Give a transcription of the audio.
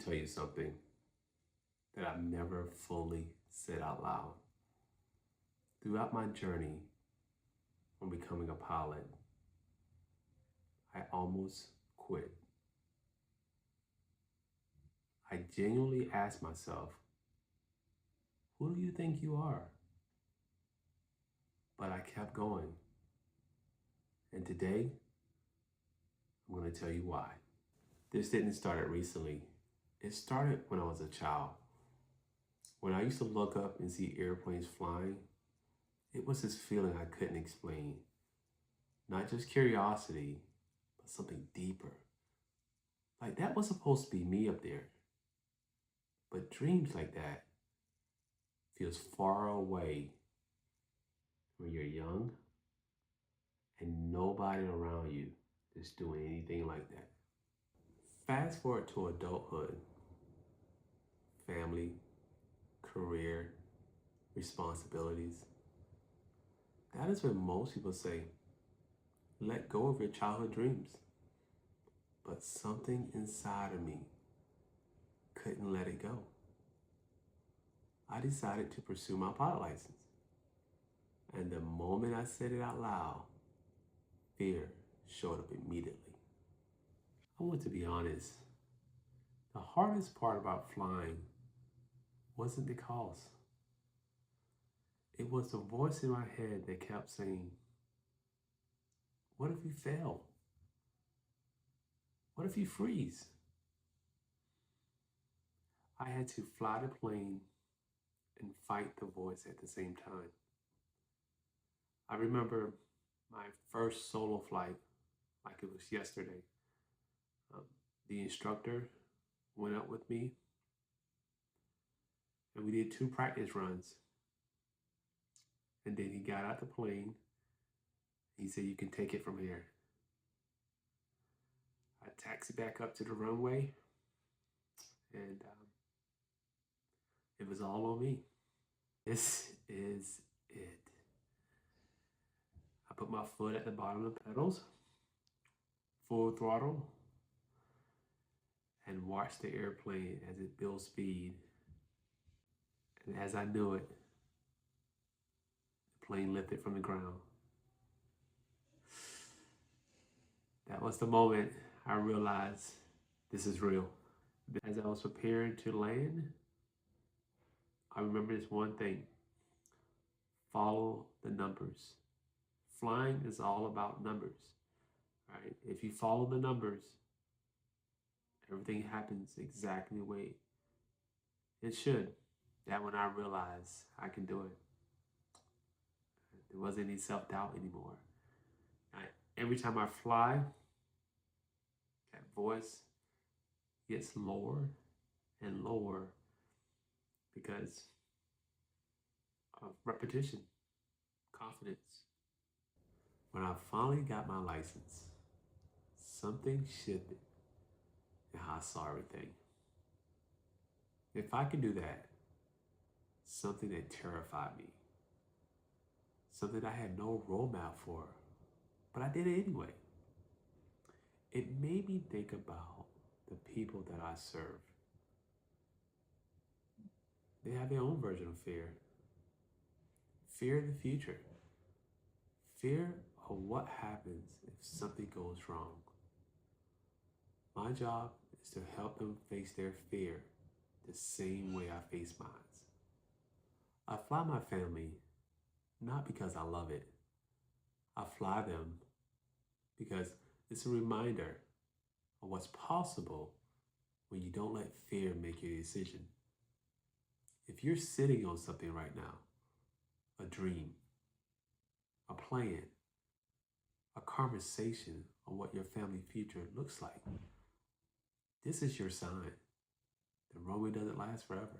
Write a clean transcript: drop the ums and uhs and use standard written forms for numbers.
tell you something that I've never fully said out loud. Throughout my journey on becoming a pilot, I almost quit. I genuinely asked myself, who do you think you are? But I kept going. And today, I'm going to tell you why. This didn't start recently. It started when I was a child. When I used to look up and see airplanes flying, it was this feeling I couldn't explain. Not just curiosity, but something deeper. Like that was supposed to be me up there. But dreams like that feels far away when you're young and nobody around you is doing anything like that. Fast forward to adulthood, family, career, responsibilities. That is when most people say, let go of your childhood dreams. But something inside of me couldn't let it go. I decided to pursue my pilot license. And the moment I said it out loud, fear showed up immediately. I want to be honest. The hardest part about flying wasn't the cost. It was the voice in my head that kept saying, what if you fail? What if you freeze? I had to fly the plane and fight the voice at the same time. I remember my first solo flight like it was yesterday. The instructor went up with me and we did 2 practice runs. And then he got out the plane. He said, you can take it from here. I taxied back up to the runway and it was all on me. This is it. I put my foot at the bottom of the pedals, full throttle, and watched the airplane as it built speed. And as I knew it, the plane lifted from the ground. That was the moment I realized this is real. As I was preparing to land, I remember this one thing: follow the numbers. Flying is all about numbers, right? If you follow the numbers, everything happens exactly the way it should. That when I realized I can do it. There wasn't any self-doubt anymore. Every time I fly, that voice gets lower and lower because of repetition, confidence. When I finally got my license, something shifted in how I saw everything. If I could do that, something that terrified me, something I had no roadmap for, but I did it anyway. It made me think about the people that I serve. They have their own version of fear. Fear of the future. Fear of what happens if something goes wrong. My job is to help them face their fear the same way I face mine. I fly my family not because I love it. I fly them because it's a reminder of what's possible when you don't let fear make your decision. If you're sitting on something right now, a dream, a plan, a conversation on what your family future looks like, this is your sign. The runway doesn't last forever.